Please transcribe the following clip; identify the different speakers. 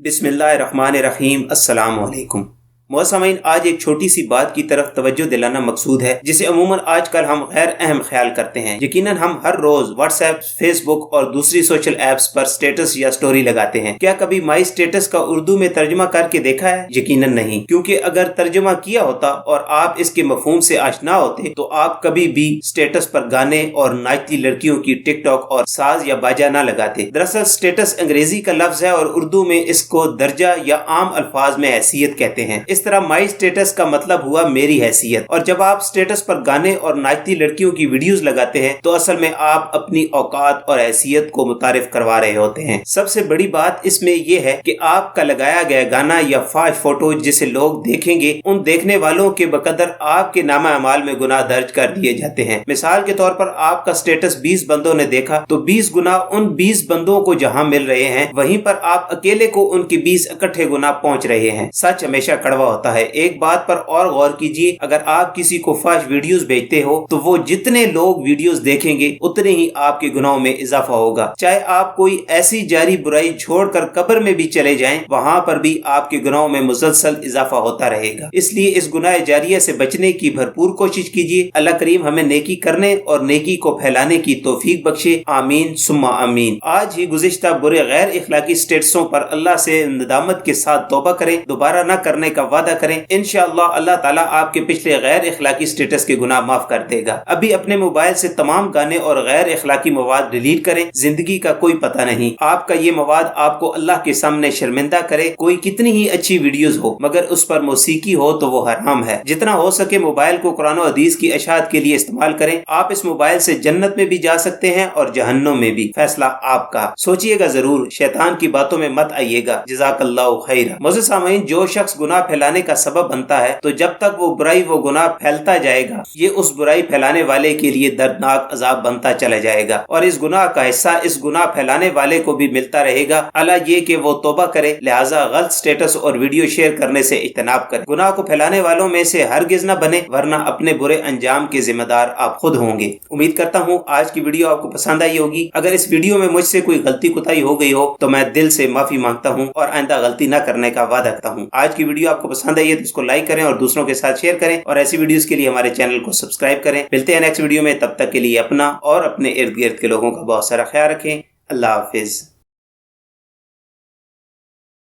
Speaker 1: बिस्मिल्लाहिर्रहमानिर्रहीम। अस्सलाम वालेकुम। मोहतरमीन, आज एक छोटी सी बात की तरफ तवज्जो दिलाना मकसूद है जिसे अमूमन आजकल हम गैर अहम ख्याल करते हैं। यकीनन हम हर रोज व्हाट्सएप, फेसबुक और दूसरी सोशल एप्स पर स्टेटस या स्टोरी लगाते हैं। क्या कभी माई स्टेटस का उर्दू में तर्जुमा करके देखा है? यकीनन नहीं, क्योंकि अगर तर्जुमा किया होता और आप इसके मफहूम से आशना होते तो आप कभी भी स्टेटस पर गाने और नाचती लड़कियों की टिकटॉक और साज या बाजा ना लगाते। दरअसल स्टेटस अंग्रेजी का लफ्ज है और उर्दू में इसको दर्जा या आम अल्फाज में हैसियत कहते हैं। इस तरह माई स्टेटस का मतलब हुआ मेरी हैसियत, और जब आप स्टेटस पर गाने और नाचती लड़कियों की वीडियोस लगाते हैं तो असल में आप अपनी औकात और हैसियत को मुतारिफ करवा रहे होते हैं। सबसे बड़ी बात इसमें यह है कि आपका लगाया गया गाना या फाश फोटो जिसे लोग देखेंगे, उन देखने वालों के बकदर आपके नामा अमाल में गुनाह दर्ज कर दिए जाते हैं। मिसाल के तौर पर आपका स्टेटस 20 बंदों ने देखा तो 20 गुना उन 20 बंदों को जहां मिल रहे हैं, वहीं पर आप अकेले को उनके 20 इकट्ठे गुना पहुंच रहे हैं। सच हमेशा कड़वा होता है। एक बात पर और गौर कीजिए, अगर आप किसी को फाश वीडियोस भेजते हो तो वो जितने लोग वीडियोस देखेंगे उतने ही आपके गुनाहों में इजाफा होगा। चाहे आप कोई ऐसी जारी बुराई छोड़कर कब्र में भी चले जाएं, वहां पर भी आपके गुनाहों में मुसलसल इजाफा होता रहेगा। इसलिए इस गुनाह जारिया से बचने की भरपूर कोशिश कीजिए। अल्लाह करीम हमें नेकी करने और नेकी को फैलाने की तौफीक बख्शे। आमीन सुम्मा आमीन। आज ही गुज़िश्ता बुरे गैर इखलाकी स्टेटसों पर अल्लाह से नदामत के साथ तौबा करें, दोबारा न करने का वादा करें। इंशाअल्लाह अल्लाह ताला आपके पिछले गैर इखलाकी स्टेटस के गुनाह माफ कर देगा। अभी अपने मोबाइल से तमाम गाने और गैर इखलाकी मवाद डिलीट करें। जिंदगी का कोई पता नहीं, आपका ये मवाद आपको अल्लाह के सामने शर्मिंदा करे। कोई कितनी ही अच्छी वीडियोस हो, मगर उस पर मौसीकी हो तो वो हराम है। जितना हो सके मोबाइल को कुरान और हदीस की अशात के लिए इस्तेमाल करें। आप इस मोबाइल से जन्नत में भी जा सकते हैं और जहन्नुम में भी। फैसला आपका। सोचिएगा जरूर, शैतान की बातों में मत आइएगा। जज़ाकल्लाहु खैरा। मोअज़्ज़िज़ सामीन, जो शख्स गुनाह फैलाने का सबब बनता है तो जब तक वो बुराई वो गुनाह फैलता जाएगा, ये उस बुराई फैलाने वाले के लिए दर्दनाक अजाब बनता चला जाएगा, और इस गुनाह का हिस्सा इस गुनाह फैलाने वाले को भी मिलता रहेगा। अला ये कि वो तौबा करे। लिहाजा गलत स्टेटस और वीडियो शेयर करने से इज्तनाब करे। गुनाह को फैलाने वालों में से हरगिज न बने, वरना अपने बुरे अंजाम के जिम्मेदार आप खुद होंगे। उम्मीद करता हूँ आज की वीडियो आपको पसंद आई होगी। अगर इस वीडियो में मुझसे कोई गलती कुताही हो गई हो तो मैं दिल से माफी मांगता हूँ और आइंदा गलती न करने का वादा करता हूँ। आज की वीडियो आपको पसंद आई है तो इसको लाइक करें और दूसरों के साथ शेयर करें, और ऐसी वीडियोस के लिए हमारे चैनल को सब्सक्राइब करें। मिलते हैं नेक्स्ट वीडियो में, तब तक के लिए अपना और अपने इर्द गिर्द के लोगों का बहुत सारा ख्याल रखें। अल्लाह हाफिज।